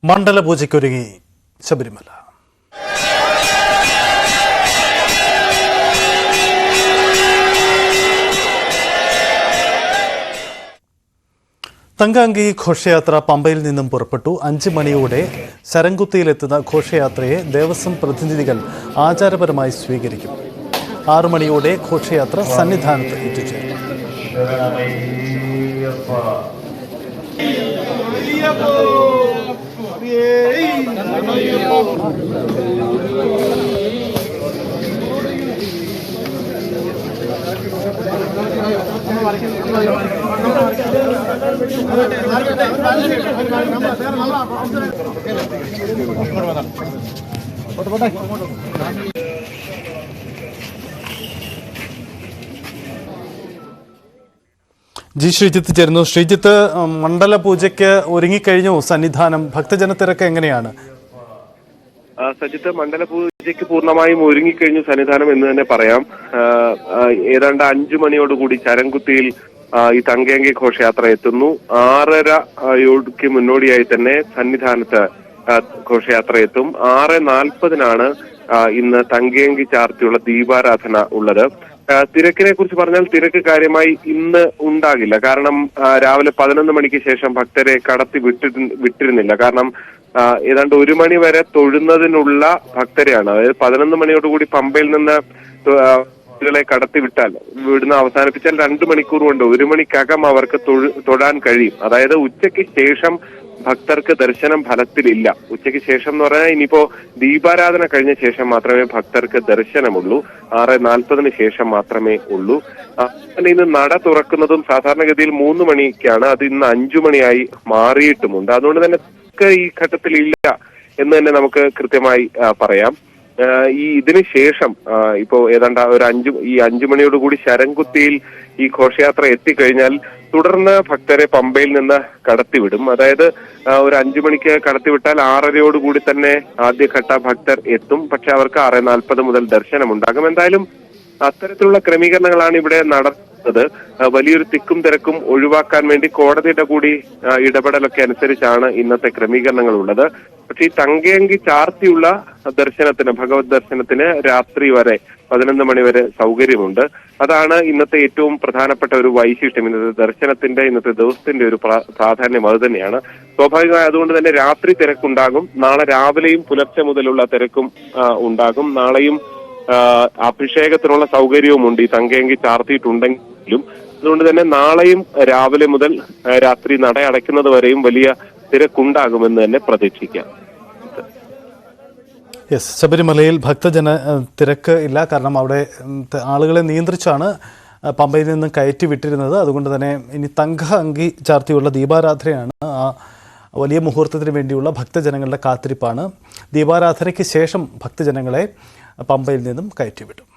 മണ്ഡലപൂജയ്ക്കൊരുങ്ങി ശബരിമല. തങ്കഅങ്കി ഘോഷയാത്ര പമ്പയിൽ നിന്നും പുറപ്പെട്ടു. 5 മണിയോടെ ശരംകുത്തിയിലെത്തുന്ന ഘോഷയാത്രയെ ദേവസ്വം പ്രതിനിധികൾ ആചാരപരമായി സ്വീകരിക്കും. 6 മണിയോടെ ഘോഷയാത്ര സന്നിധാനത്ത് എത്തിച്ചേരും. ജി ശ്രീജിത്ത് ചേരുന്നു. ശ്രീജിത്ത്, മണ്ഡലപൂജയ്ക്ക് ഒരുങ്ങിക്കഴിഞ്ഞു സന്നിധാനം. ഭക്തജന തിരക്ക് എങ്ങനെയാണ്? സജിത്ത്, മണ്ഡലപൂജയ്ക്ക് പൂർണ്ണമായും ഒരുങ്ങിക്കഴിഞ്ഞു സന്നിധാനം എന്ന് തന്നെ പറയാം. ഏതാണ്ട് 5 മണിയോടുകൂടി ശരംകുത്തിയിൽ ഈ തങ്കഅങ്കി ഘോഷയാത്ര എത്തുന്നു. 6:30 മുന്നോടിയായി തന്നെ സന്നിധാനത്ത് ഘോഷയാത്ര എത്തും. 6:40 ഇന്ന് തങ്കഅങ്കി ചാർത്തിയുള്ള ദീപാരാധന ഉള്ളത്. തിരക്കിനെ കുറിച്ച് പറഞ്ഞാൽ തിരക്ക് കാര്യമായി ഇന്ന് ഉണ്ടാകില്ല. കാരണം രാവിലെ 11 മണിക്ക് ശേഷം ഭക്തരെ കടത്തി വിട്ടിരുന്നില്ല. കാരണം ഏതാണ്ട് 1 മണി വരെ തൊഴുന്നതിനുള്ള ഭക്തരെയാണ്. അതായത് 11 മണിയോടുകൂടി പമ്പയിൽ നിന്ന് ളെ കടത്തിവിട്ടാൽ വിടുന്ന അവസാനിപ്പിച്ചാൽ 2 മണിക്കൂർ കൊണ്ട് 1 മണിക്കകം അവർക്ക് തൊഴാൻ കഴിയും. അതായത് ഉച്ചയ്ക്ക് ശേഷം ഭക്തർക്ക് ദർശനം ഫലത്തിലില്ല. ഉച്ചയ്ക്ക് ശേഷം എന്ന് പറഞ്ഞാൽ ഇനിയിപ്പോ ദീപാരാധന കഴിഞ്ഞ ശേഷം മാത്രമേ ഭക്തർക്ക് ദർശനമുള്ളൂ. 6:40 ശേഷം മാത്രമേ ഉള്ളൂ. ഇന്ന് നട തുറക്കുന്നതും സാധാരണഗതിയിൽ 3 മണിക്കാണ്. അത് ഇന്ന് 5 മണിയായി മാറിയിട്ടുമുണ്ട്. അതുകൊണ്ട് തന്നെ ഈ ഘട്ടത്തിൽ ഇല്ല എന്ന് തന്നെ നമുക്ക് കൃത്യമായി പറയാം. ഇതിന് ശേഷം ഇപ്പോ ഏതാണ്ട് ഒരു 5 മണിയോടുകൂടി ശരംകുത്തിയിൽ ഈ ഘോഷയാത്ര എത്തിക്കഴിഞ്ഞാൽ തുടർന്ന് ഭക്തരെ പമ്പയിൽ നിന്ന് കടത്തിവിടും. അതായത് ഒരു 5 മണിക്ക് കടത്തിവിട്ടാൽ 6:30 തന്നെ ആദ്യഘട്ട ഭക്തർ എത്തും. പക്ഷെ അവർക്ക് 6:40 മുതൽ ദർശനമുണ്ടാകും. എന്തായാലും അത്തരത്തിലുള്ള ക്രമീകരണങ്ങളാണ് ഇവിടെ നടത്തുന്നത്. വലിയൊരു തിക്കും തിരക്കും ഒഴിവാക്കാൻ വേണ്ടി കോടതിയുടെ കൂടി ഇടപെടലൊക്കെ അനുസരിച്ചാണ് ഇന്നത്തെ ക്രമീകരണങ്ങൾ ഉള്ളത്. പക്ഷെ ഈ തങ്കഅങ്കി ചാർത്തിയുള്ള ദർശനത്തിന്, ഭഗവത് ദർശനത്തിന് രാത്രി വരെ 11 മണി വരെ സൗകര്യമുണ്ട്. അതാണ് ഇന്നത്തെ ഏറ്റവും പ്രധാനപ്പെട്ട ഒരു വൈശിഷ്ട്യം. ഇന്നത്തെ ദിവസത്തിന്റെ ഒരു പ്രാധാന്യം അത് തന്നെയാണ്. സ്വാഭാവികമായി അതുകൊണ്ട് തന്നെ രാത്രി തിരക്കുണ്ടാകും. നാളെ രാവിലെയും പുലർച്ചെ മുതലുള്ള തിരക്കും ഉണ്ടാകും. നാളെയും അഭിഷേകത്തിനുള്ള സൗകര്യവുമുണ്ട് ഈ തങ്കഅങ്കി ചാർത്തിയിട്ടുണ്ടെങ്കിലും. അതുകൊണ്ട് തന്നെ നാളെയും രാവിലെ മുതൽ രാത്രി നട അടയ്ക്കുന്നത് വരെയും വലിയ തിരക്കുണ്ടാകുമെന്ന് തന്നെ പ്രതീക്ഷിക്കാം. ശബരിമലയിൽ ഭക്തജന തിരക്ക് ഇല്ല. കാരണം അവിടെ ആളുകളെ നിയന്ത്രിച്ചാണ് പമ്പയിൽ നിന്ന് കയറ്റി വിട്ടിരുന്നത്. അതുകൊണ്ട് തന്നെ ഇനി തങ്കഅങ്കി ചാർത്തിയുള്ള ദീപാരാധനയാണ്. ആ വലിയ മുഹൂർത്തത്തിന് വേണ്ടിയുള്ള ഭക്തജനങ്ങളുടെ കാത്തിരിപ്പാണ്. ദീപാരാധനയ്ക്ക് ശേഷം ഭക്തജനങ്ങളെ പമ്പയിൽ നിന്നും കയറ്റിവിടും.